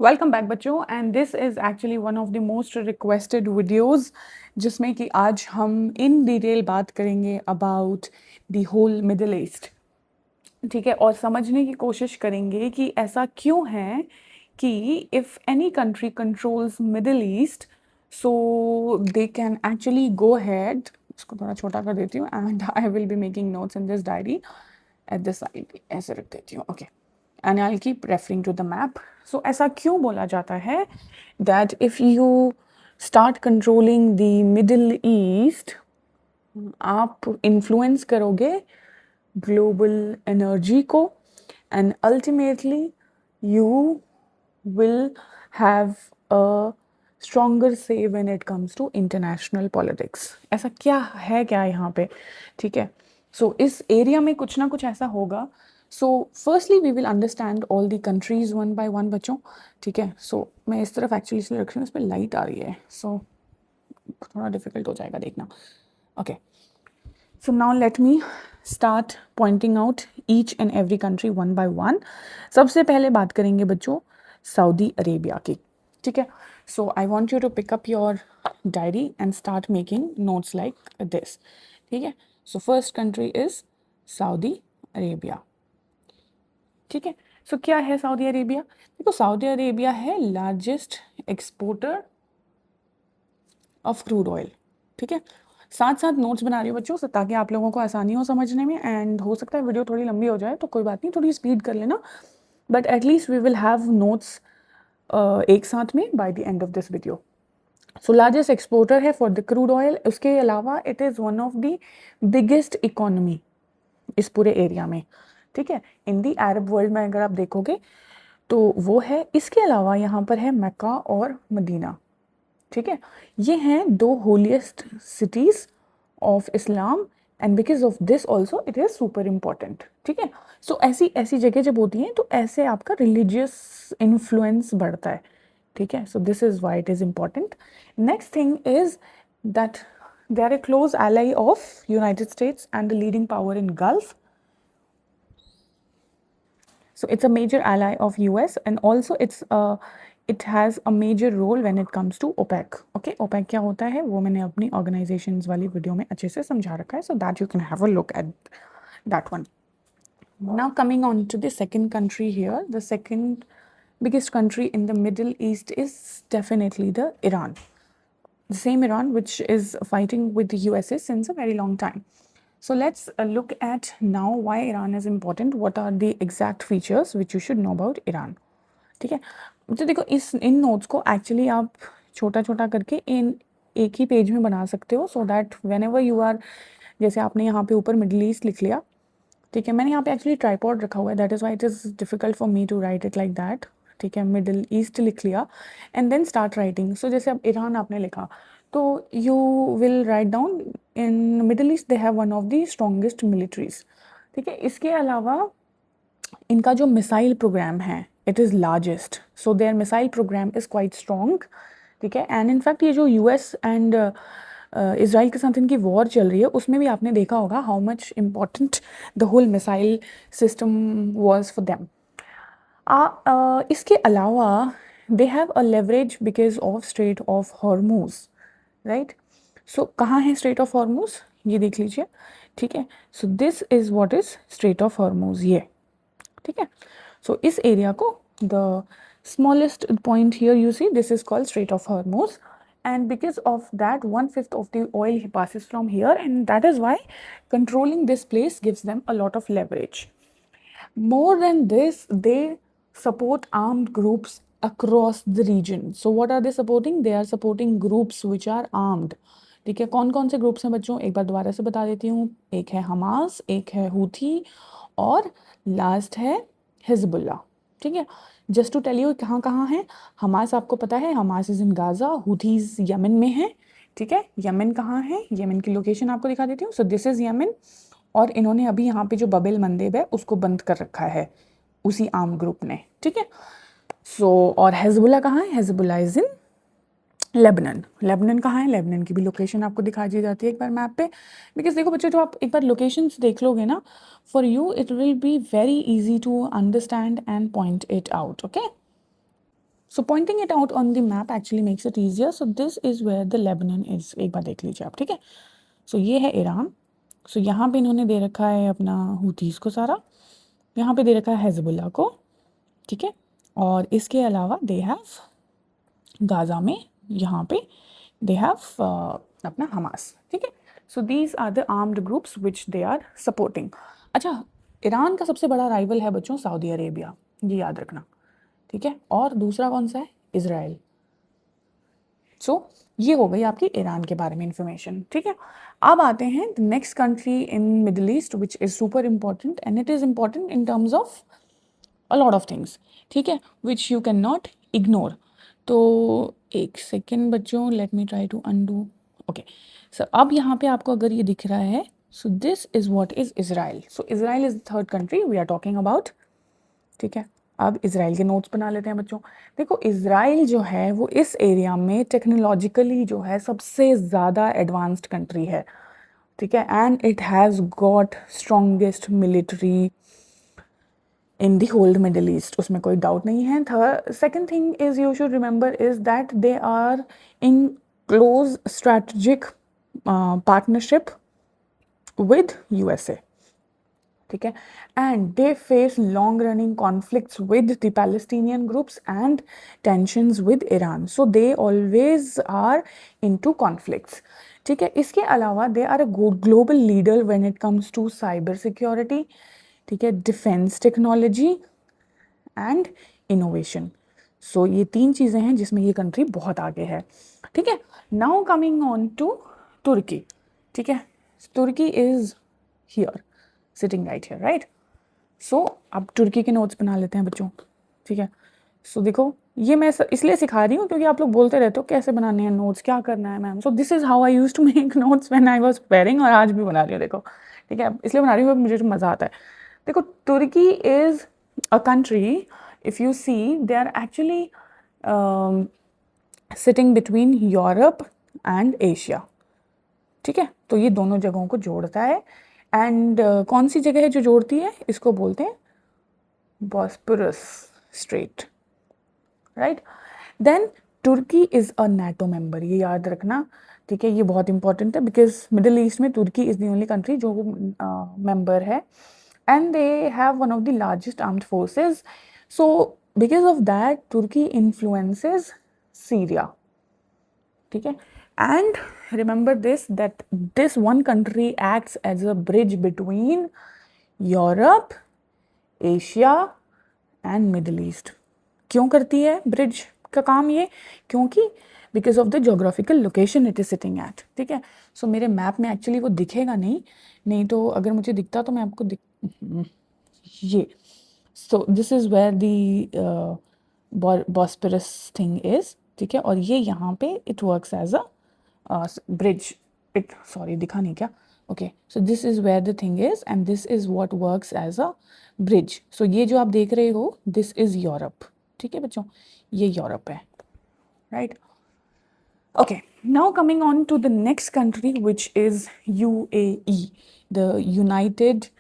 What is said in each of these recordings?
Welcome back बच्चों and this is actually one of the most requested videos जिसमें कि आज हम इन डिटेल बात करेंगे about the whole Middle East. ठीक है, और समझने की कोशिश करेंगे कि ऐसा क्यों है कि if any country controls middle east so they can actually go had. इसको थोड़ा छोटा कर देती हूँ and I will be making notes in this diary at the side, ऐसे रख देती हूँ। Okay, and I'll keep referring to the map. So ऐसा क्यों बोला जाता है that if you start controlling the Middle East, आप influence करोगे global energy को and ultimately you will have a stronger say when it comes to international politics. ऐसा क्या है क्या यहाँ पे? ठीक है, so इस एरिया में कुछ ना कुछ ऐसा होगा। So firstly we will understand all the countries one by one बच्चों। ठीक है, सो मैं इस तरफ एक्चुअली इसलिए रख रही हूँ, इस पर लाइट आ रही है सो थोड़ा डिफिकल्ट हो जाएगा देखना। Okay, so now let me start pointing out each and every country one by one. सबसे पहले बात करेंगे बच्चों सऊदी अरेबिया की। ठीक है, so I want you to pick up your diary and start making notes like this. ठीक है, so first country is Saudi Arabia. ठीक है, सो क्या है सऊदी अरेबिया? देखो, सऊदी अरेबिया है largest exporter of crude oil. ठीक है, साथ साथ नोट्स बना रही हूँ बच्चों ताकि आप लोगों को आसानी हो समझने में, एंड हो सकता है वीडियो थोड़ी लंबी हो जाए तो कोई बात नहीं, थोड़ी स्पीड कर लेना, but at least we will have notes एक साथ में by the end of this video. So largest exporter है फॉर द क्रूड ऑयल। उसके अलावा it is one of the biggest economy इस पूरे एरिया में। ठीक है, इन दी अरब वर्ल्ड में अगर आप देखोगे तो वो है। इसके अलावा यहाँ पर है मक्का और मदीना। ठीक है, ये हैं दो holiest cities of Islam and because of this also it is super important. ठीक है, सो ऐसी ऐसी जगह जब होती हैं तो ऐसे आपका रिलीजियस इन्फ्लुएंस बढ़ता है। ठीक है, so this is why it is important. Next thing is that they are a close ally of United States and the leading power in Gulf. So it's a major ally of US and also it has a major role when it comes to OPEC. Okay, OPEC क्या होता है वो मैंने अपनी organizations वाली video में अच्छे से समझा रखा है, so that you can have a look at that one. Now coming on to the second country here, the second biggest country in the Middle East is definitely the Iran. The same Iran which is fighting with the USA since a very long time. So let's look at now why Iran is important. What are the exact features which you should know about Iran? ठीक है, तो देखो इन notes को actually आप छोटा छोटा करके इन एक ही पेज में बना सकते हो, so that whenever you are, जैसे आपने यहाँ पे ऊपर मिडल ईस्ट लिख लिया। ठीक है, मैंने यहाँ पे एक्चुअली ट्राईपॉड रखा हुआ है, that is why it is difficult for me to write it like that. ठीक है, मिडल ईस्ट लिख लिया and then start writing. So जैसे अब ईरान आपने लिखा तो you will write down in Middle East they have one of the strongest militaries. ठीक है, इसके अलावा इनका जो मिसाइल प्रोग्राम है it is largest, so their missile programme is quite strong. ठीक है, एंड इनफैक्ट ये जो यूएस एंड इसराइल के साथ इनकी वॉर चल रही है उसमें भी आपने देखा होगा how much important the whole missile system was for them. इसके अलावा they have a leverage because of strait of Hormuz, right. So कहाँ है स्ट्रेट ऑफ हॉर्मूज, ये देख लीजिए। ठीक है, so this is what is straight of Hormuz, ये। ठीक है, सो इस एरिया को the smallest point here you see, this is called Strait of Hormuz, and because of that 1/5 of the oil passes from here, and that is why controlling this place gives them a lot of leverage. More than this, they support armed groups across the region. So what are they supporting? They are supporting groups which are armed. ठीक है, कौन कौन से groups हैं बच्चों, एक बार दोबारा से बता देती हूँ। एक है हमास, एक है हूथी और लास्ट है हिजबुल्ला। ठीक है, जस्ट टू टेल यू कहाँ कहाँ है। हमास आपको पता है, Hamas is in Gaza, Houthis Yemen में है। ठीक है, यमन कहाँ है, यमन की लोकेशन आपको दिखा देती हूँ। सो दिस इज़ यमन, और इन्होंने अभी यहाँ पे जो बबेल मंदेब है उसको बंद कर रखा है उसी आर्म ग्रुप ने। ठीक है, सो और हिजबुल्ला कहाँ है, Hezbollah is in Lebanon. Lebanon कहाँ है, लेबनन की भी लोकेशन आपको दिखाई दी जाती है एक बार मैप पे। बिकॉज देखो बच्चों, जो आप एक बार लोकेशंस देख लोगे ना, for you it will be very easy to understand and point it out. Okay, So pointing it out on the map actually makes it easier. So this is where the Lebanon is. एक बार देख लीजिए आप, ठीक है. So ये है Iran. So यहाँ पे इन्होंने दे रखा है अपना हुतीस को सारा, यहाँ पे दे रखा है हिजबुल्लाह को, ठीक है. और इसके अलावा दे हैव गाज़ा में यहाँ पे दे हैव अपना हमास, ठीक है. So these are the armed groups which they are supporting. अच्छा, ईरान का सबसे बड़ा राइवल है बच्चों सऊदी अरेबिया, ये याद रखना, ठीक है. और दूसरा कौन सा है? इज़राइल. सो ये हो गई आपकी ईरान के बारे में इंफॉर्मेशन, ठीक है. अब आते हैं the next country in Middle East which is super important and it is important in terms of a lot of things, ठीक है, which you can not ignore. तो एक सेकेंड बच्चों, let me try to undo. Okay, so अब यहाँ पे आपको अगर ये दिख रहा है, so this is what is Israel. So Israel is the third country we are talking about, ठीक है. अब इज़राइल के नोट्स बना लेते हैं बच्चों. देखो, इज़राइल जो है वो इस एरिया में टेक्नोलॉजिकली जो है सबसे ज़्यादा एडवांस्ड कंट्री है, ठीक है. And it has got strongest military in the whole Middle East, उसमें कोई डाउट नहीं है. Second thing is you should remember is that they are in close strategic partnership with USA, ठीक है. And they face long running conflicts with the Palestinian groups and tensions with Iran. So they always are into conflicts, ठीक है. इसके अलावा they are a global leader when it comes to cyber security, ठीक है, defence technology and innovation. सो ये तीन चीज़ें हैं जिसमें ये कंट्री बहुत आगे है, ठीक है. Now coming on to Turkey, ठीक है. Turkey is here, sitting right here, right. So अब तुर्की के नोट्स बना लेते हैं बच्चों, ठीक है. सो देखो, ये मैं इसलिए सिखा रही हूँ क्योंकि आप लोग बोलते रहते हो कैसे बनाने हैं नोट्स, क्या करना है ma'am. So this is how I use to make notes when I was preparing, और आज भी बना रही हूँ, देखो, ठीक है. इसलिए बना रही हूँ, मुझे मज़ा आता है. देखो, Turkey is a country, if you see, they are actually sitting between Europe and Asia, ठीक है. तो ये दोनों जगहों को जोड़ता है. एंड कौन सी जगह है जो जोड़ती है? इसको बोलते हैं Bosphorus strait, right. Then Turkey is a NATO member, ये याद रखना, ठीक है. ये बहुत इंपॉर्टेंट है बिकॉज मिडल ईस्ट में Turkey is the only country जो मेंबर है. And they have one of the largest armed forces. So because of that Turkey influences Syria, ठीक है. And remember this, that this one country acts as a bridge between Europe, Asia and Middle East. क्यों करती है bridge का काम ये? क्योंकि because of the geographical location it is sitting at, ठीक है. सो मेरे मैप में एक्चुअली वो दिखेगा नहीं तो अगर मुझे दिखता तो मैं आपको ये. So this is where the Bosphorus thing is, ठीक है. और ये यहाँ पे it works as a bridge. It, sorry, दिखा नहीं क्या? Okay, so this is where the thing is and this is what works as a bridge. So ये जो आप देख रहे हो, this is Europe, ठीक है बच्चों, ये यूरोप है, right. Okay, now coming on to the next country which is UAE, the United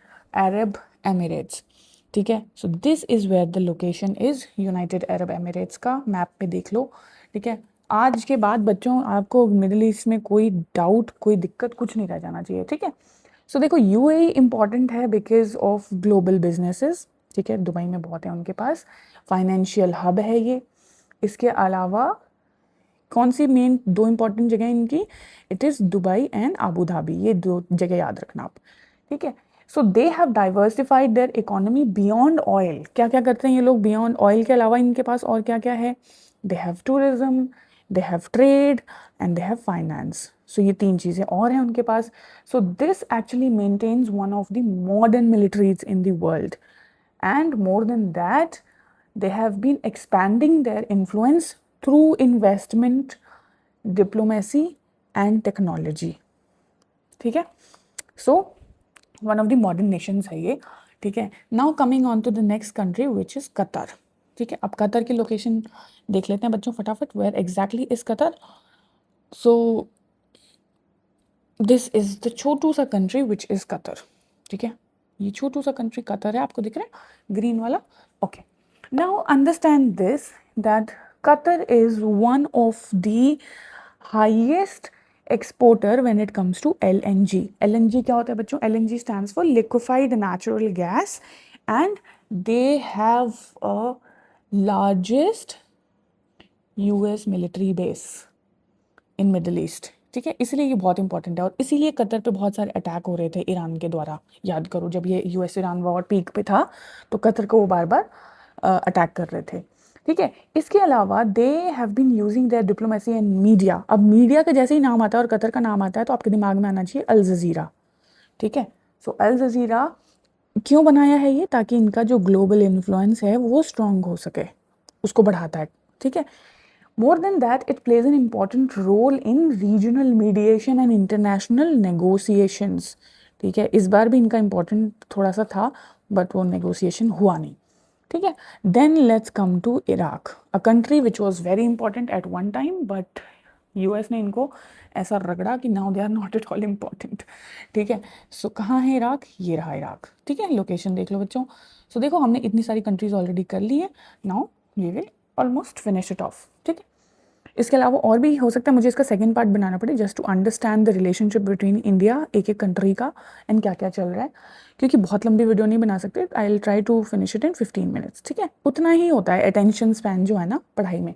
Arab Emirates, ठीक है. So this is where the location is. United Arab Emirates का मैप पे देख लो, ठीक है. आज के बाद बच्चों आपको मिडिल ईस्ट में कोई डाउट, कोई दिक्कत कुछ नहीं रह जाना चाहिए, ठीक है. सो देखो, यूएई इम्पॉर्टेंट है बिकॉज ऑफ ग्लोबल बिजनेसेस, ठीक है. दुबई में बहुत है उनके पास, फाइनेंशियल हब है ये. इसके अलावा कौन सी मेन दो इंपॉर्टेंट जगह इनकी? It is Dubai and Abu Dhabi, ये दो जगह याद रखना आप, ठीक है. So they have diversified their economy beyond oil. क्या क्या करते हैं ये लोग बियॉन्ड ऑयल के अलावा? इनके पास और क्या क्या है? They have tourism, they have trade and they have finance. So ये तीन चीज़ें और हैं उनके पास. So this actually maintains one of the modern militaries in the world. And more than that, they have been expanding their influence through investment, diplomacy and technology. ठीक है. So one of the modern nations है ये, ठीक है. Now coming on to the next country which is Qatar. ठीक है. अब Qatar की लोकेशन देख लेते हैं बच्चों फटाफट. Where exactly is Qatar? So this is the छोटू सा कंट्री विच इज कतर, ठीक है. ये छोटू सा कंट्री कतर है, आपको दिख रहा है ग्रीन वाला. Okay, now understand this that Qatar is one of the highest exporter when it comes to LNG. LNG क्या होता है बच्चों? LNG stands for liquefied natural gas and they have a largest US military base in Middle East. ठीक है, इसलिए ये बहुत important है और इसीलिए कतर पे बहुत सारे अटैक हो रहे थे ईरान के द्वारा। याद करो जब ये यूएस ईरान वॉर पीक पे था तो कतर को वो बार बार अटैक कर रहे थे। ठीक है, इसके अलावा they have been using their diplomacy and media. अब मीडिया का जैसे ही नाम आता है और कतर का नाम आता है तो आपके दिमाग में आना चाहिए अल जजीरा। ठीक है, सो अल जजीरा क्यों बनाया है ये? ताकि इनका जो ग्लोबल इन्फ्लुएंस है वो स्ट्रांग हो सके, उसको बढ़ाता है। ठीक है, more than that it plays an important role in regional mediation and international negotiations. ठीक है, इस बार भी इनका important थोड़ा सा था बट वो negotiation हुआ नहीं। ठीक है, then let's come to Iraq, a country which was very important at one time but US ने इनको ऐसा रगड़ा कि now they are not at all important। ठीक है, सो कहाँ है इराक? ये रहा इराक। ठीक है, लोकेशन देख लो बच्चों। सो देखो हमने इतनी सारी कंट्रीज ऑलरेडी कर ली है, now we will almost finish it off. ठीक है, इसके अलावा और भी हो सकता है मुझे इसका सेकंड पार्ट बनाना पड़े just to understand the relationship between India एक एक कंट्री का एंड क्या क्या चल रहा है, क्योंकि बहुत लंबी वीडियो नहीं बना सकते। I will try to finish it in 15 minutes. ठीक है, उतना ही होता है अटेंशन स्पैन जो है ना पढ़ाई में।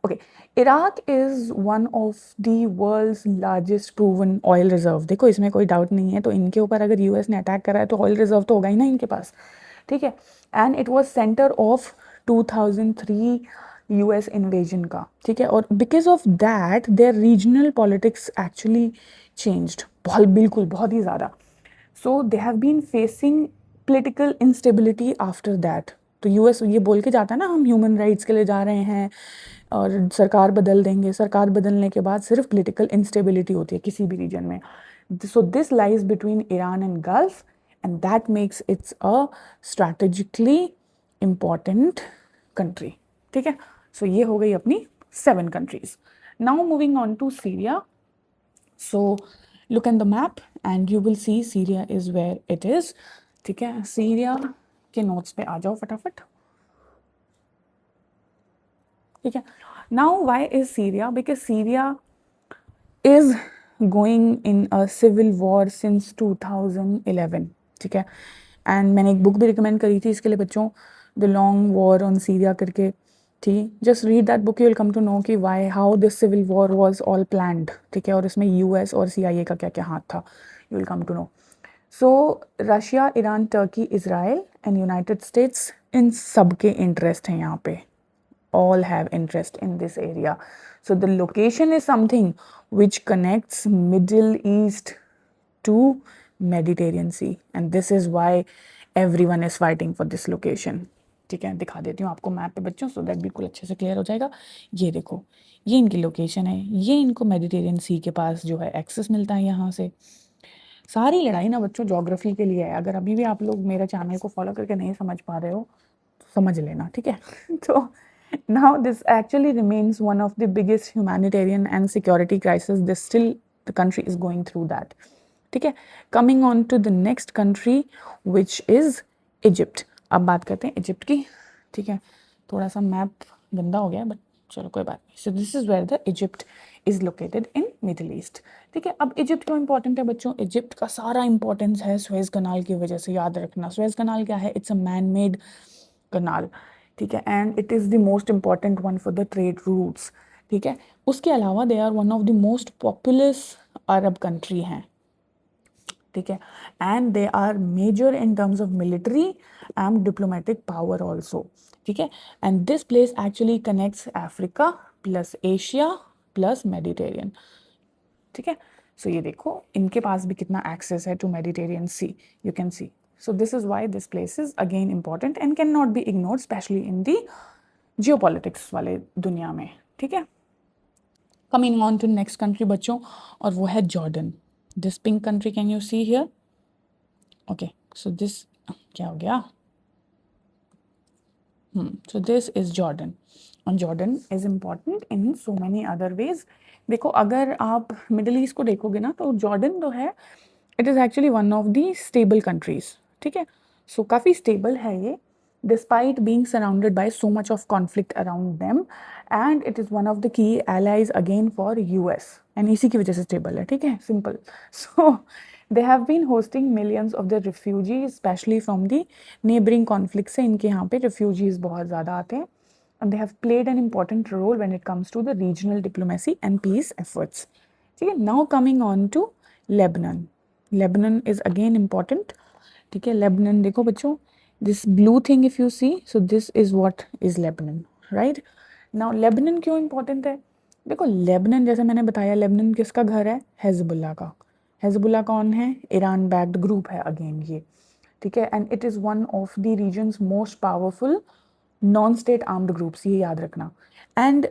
Okay, Iraq is one of the world's largest proven oil reserve. देखो इसमें कोई डाउट नहीं है, तो इनके ऊपर अगर यूएस ने अटैक करा है तो ऑयल रिजर्व तो होगा ही ना इनके पास। ठीक है, and it was center of 2003 US invasion का। ठीक है, और because of that their regional politics actually changed बिल्कुल बहुत ही ज़्यादा। So they have been facing political instability after that. तो यूएस ये बोल के जाता है ना हम ह्यूमन राइट्स के लिए जा रहे हैं और सरकार बदल देंगे, सरकार बदलने के बाद सिर्फ पोलिटिकल इंस्टेबिलिटी होती है किसी भी रीजन में। So this lies between Iran and Gulf and that makes its a strategically important country. ठीक है, सो ये हो गई अपनी 7 countries. Now moving on to Syria. So look on the map and you will see Syria is where it is. ठीक है, Syria के नोट्स पे आ जाओ फटाफट। ठीक है, now why is Syria? Because Syria is going in a civil war since 2011। ठीक है, एंड मैंने एक बुक भी रिकमेंड करी थी इसके लिए बच्चों, the long war on Syria करके थी। Just read that book, you will come to know कि why how this civil war was all planned. ठीक है, और इसमें यूएस और CIA का क्या क्या हाथ था, you will come to know. So Russia, Iran, Turkey, Israel and United States, इन सब के इंटरेस्ट हैं यहाँ पे, all have interest in this area. So the location is something which connects Middle East to Mediterranean Sea and this is why everyone is fighting for this location. ठीक है, दिखा देती हूँ आपको मैप पे बच्चों सो दैट बिल्कुल अच्छे से क्लियर हो जाएगा। ये देखो, ये इनकी लोकेशन है, ये इनको मेडिटेरियन सी के पास जो है एक्सेस मिलता है यहाँ से। सारी लड़ाई ना बच्चों ज्योग्राफी के लिए है, अगर अभी भी आप लोग मेरा चैनल को फॉलो करके नहीं समझ पा रहे हो समझ लेना। ठीक है, तो now this actually remains one of the biggest humanitarian and security crisis this still the country is going through that. ठीक है, coming on to the next country which is Egypt. अब बात करते हैं इजिप्ट की। ठीक है, थोड़ा सा मैप गंदा हो गया बट चलो कोई बात नहीं। So this is where the Egypt is located in Middle East. ठीक है, अब इजिप्ट क्यों इंपॉर्टेंट है बच्चों? इजिप्ट का सारा इंपॉर्टेंस है सुएज कनाल की वजह से। याद रखना सुएज कनाल क्या है? It's a man made canal. ठीक है, and it is the most important one for the trade routes. ठीक है, उसके अलावा they are one of the most populous Arab country हैं। ठीक है, and they are major in terms of military and diplomatic power also. ठीक है, and this place actually connects Africa plus Asia plus Mediterranean. ठीक है, सो ये देखो इनके पास भी कितना एक्सेस है to Mediterranean sea, you can see. So this is why this place is again important and cannot be ignored, especially in the geopolitics वाले दुनिया में। ठीक है, coming on to next country बच्चों, और वो है Jordan. This pink country can you see here? Okay, so this क्या हो गया? So this is Jordan and Jordan is important in so many other ways. देखो अगर आप मिडिल ईस्ट को देखोगे ना तो जॉर्डन तो है, it is actually one of the stable countries. ठीक है, सो काफ़ी स्टेबल है ये despite being surrounded by so much of conflict around them, and it is one of the key allies again for US, and इसी की वजह से stable है, ठीक है, simple. So they have been hosting millions of the refugees, especially from the neighboring conflicts से इनके यहाँ पे refugees बहुत ज़्यादा आते हैं, and they have played an important role when it comes to the regional diplomacy and peace efforts. ठीक है, now coming on to Lebanon. Lebanon is again important. ठीक है, Lebanon देखो बच्चों, this blue thing if you see, so this is what is Lebanon, right? Now Lebanon क्यों important है? देखो Lebanon जैसे मैंने बताया, Lebanon किसका घर है? हेजबुल्ला का. हेजबुल्ला कौन है? ईरान बैक्ड ग्रुप है अगेन ये, ठीक है, and it is one of the regions most powerful non state armed groups, ये याद रखना. And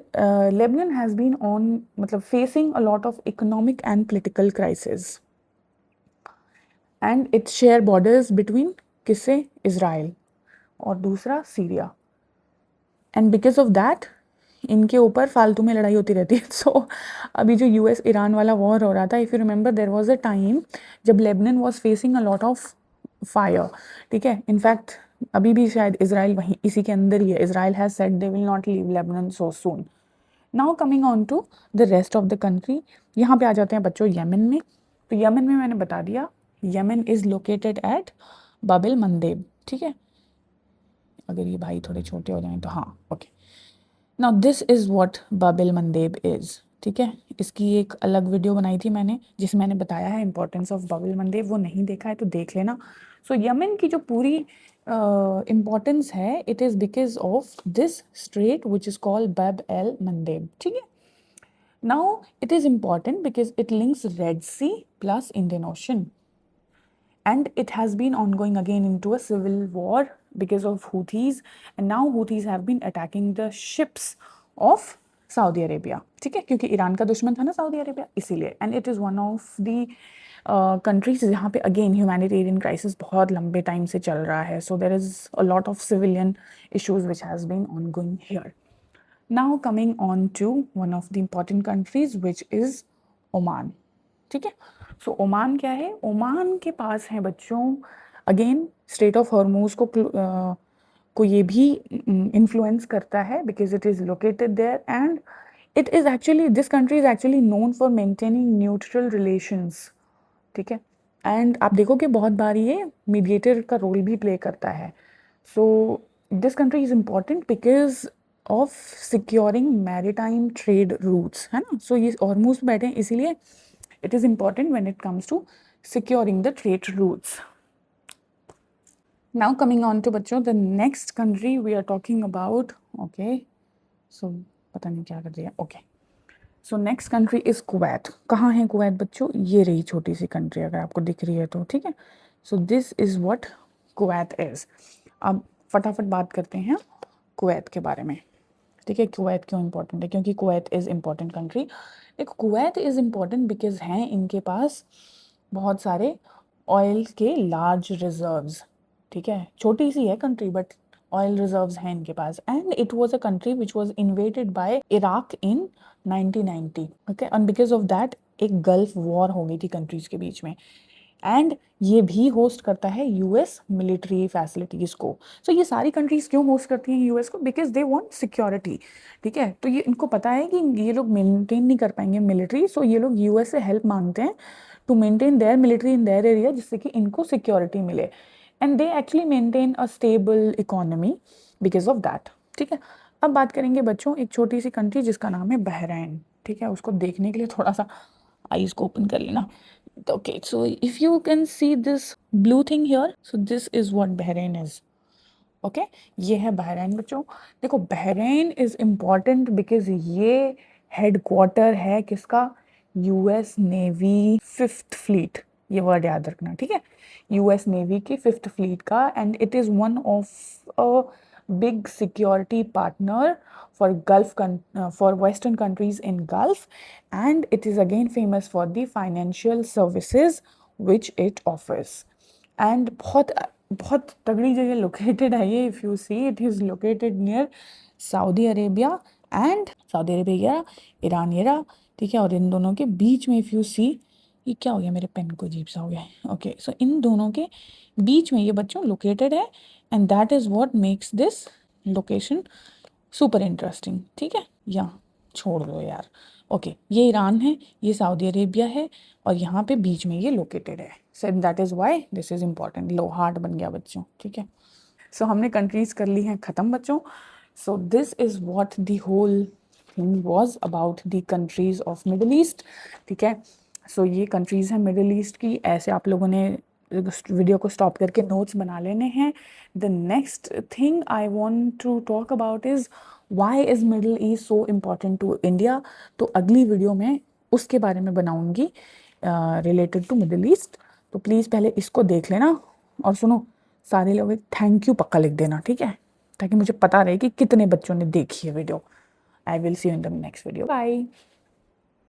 Lebanon has been on मतलब facing a lot of economic and political crisis, and its share borders between किससे? Israel और दूसरा Syria, and because of that इनके ऊपर फालतू में लड़ाई होती रहती है. सो अभी जो US ईरान वाला वॉर हो रहा था, if you remember there was a time जब Lebanon was facing a lot of fire, ठीक है. इनफैक्ट अभी भी शायद इज़राइल वहीं इसी के अंदर ही है. Israel has said they will not leave Lebanon so soon. Now coming on to the rest of the country, यहाँ पे आ जाते हैं बच्चों यमन में. तो यमन में मैंने बता दिया, Yemen is located at Bab el Mandeb, ठीक है. अगर ये भाई थोड़े छोटे हो जाएं तो हाँ, okay. Now this is what Bab el Mandeb is, ठीक है. इसकी एक अलग वीडियो बनाई थी मैंने जिसमें मैंने बताया है इंपॉर्टेंस ऑफ बाबिल मंदेब, वो नहीं देखा है तो देख लेना. सो यमन की जो पूरी इम्पॉर्टेंस है, it is because of this strait which is called Bab el Mandeb, ठीक है. Now it is important because it links Red Sea plus Indian Ocean, and it has been ongoing again into a civil war because of Houthis, and now Houthis have been attacking the ships of Saudi Arabia, ठीक है, क्योंकि Iran का दुश्मन था ना Saudi Arabia, इसीलिए. And it is one of the countries जहाँ पे अगेन ह्यूमैनिटेरियन क्राइसिस बहुत लंबे टाइम से चल रहा है. So there is a lot of civilian issues which has been ongoing here. Now coming on to one of the important countries which is Oman, ठीक है. सो ओमान क्या है? ओमान के पास है बच्चों अगेन स्ट्रेट ऑफ हॉर्मूज को ये भी इन्फ्लुएंस करता है because it is located there, and it is actually this country is actually known for maintaining neutral relations, ठीक है. एंड आप देखोगे बहुत बार ये मीडिएटर का रोल भी प्ले करता है. So this country is important because of securing maritime trade routes, है ना. सो ये हॉर्मूज बैठे हैं इसीलिए it is important when it comes to securing the trade routes. Now coming on to बच्चों the next country we are talking about, okay, so पता नहीं क्या कर रही है, okay. So next country is Kuwait. कहाँ है कुवैत बच्चों? ये रही छोटी सी कंट्री अगर आपको दिख रही है तो, ठीक है. So this is what Kuwait is. अब फटाफट बात करते हैं कुवैत के बारे में, ठीक है. कुवैत क्यों इंपॉर्टेंट है? क्योंकि कुवैत इज़ इम्पॉर्टेंट कंट्री. देखो कुवैत इज़ इम्पॉर्टेंट बिकॉज हैं इनके पास बहुत सारे ऑयल के लार्ज रिजर्व्स, ठीक है. छोटी सी है कंट्री बट ऑयल रिजर्व्स हैं इनके पास. And it was a country which was invaded by Iraq in 1990, okay. And because of that एक गल्फ वॉर हो गई थी कंट्रीज के बीच में, एंड ये भी होस्ट करता है US मिलिट्री फैसिलिटीज़ को. सो ये सारी कंट्रीज़ क्यों होस्ट करती हैं US को? बिकॉज दे वांट सिक्योरिटी, ठीक है. तो ये इनको पता है कि ये लोग मेंटेन नहीं कर पाएंगे मिलिट्री, सो ये लोग US से हेल्प मांगते हैं to maintain their military in their area, जिससे कि इनको सिक्योरिटी मिले. And they actually maintain a stable economy because of that, ठीक है. अब बात करेंगे बच्चों एक छोटी सी कंट्री जिसका नाम है बहरैन, ठीक है. उसको देखने के लिए थोड़ा सा आईज को ओपन कर लेना. Okay, so if you can see this blue thing here, so this is what Bahrain is. Okay, ये है बहरैन बच्चों. देखो बहरैन इज इम्पॉर्टेंट बिकॉज ये हेडक्वार्टर है किसका? US नेवी 5th फ्लीट, ये वर्ड याद रखना, ठीक है. US नेवी की 5th फ्लीट का, and it is one of a big security partner for for Western countries in Gulf, and it is again famous for the financial services which it offers. And बहुत बहुत तगड़ी जगह located है ये. If you see it is located near Saudi Arabia, and Saudi Arabia Iran ये रहा, ठीक है. और इन दोनों के बीच में इफ़ यू सी ये क्या हो गया, मेरे पेन को अजीब सा हो गया है। ओके, सो इन दोनों के बीच में ये बच्चों लोकेटेड है, and that is what makes this location super interesting. ठीक है, या छोड़ दो यार। ओके, ये ईरान है, ये सऊदी अरेबिया है, और यहाँ पे बीच में ये लोकेटेड है। So that is why this is important. Low, heart बन गया बच्चों। ठीक है, सो हमने कंट्रीज कर ली हैं ख़त्म बच्चों। So this is what the whole thing was about the countries of Middle East. ठीक है, सो ये कंट्रीज़ हैं मिडल ईस्ट की। ऐसे आप लोगों ने वीडियो को स्टॉप करके नोट्स बना लेने हैं। The next thing I want to talk about is why is Middle East so important to India. तो अगली वीडियो में उसके बारे में बनाऊंगी, रिलेटेड टू मिडल ईस्ट। तो प्लीज़ पहले इसको देख लेना, और सुनो, सारे लोग एक थैंक यू पक्का लिख देना। ठीक है, ताकि मुझे पता रहे कि कितने बच्चों ने देखी है video. I will see you in the next video. Bye.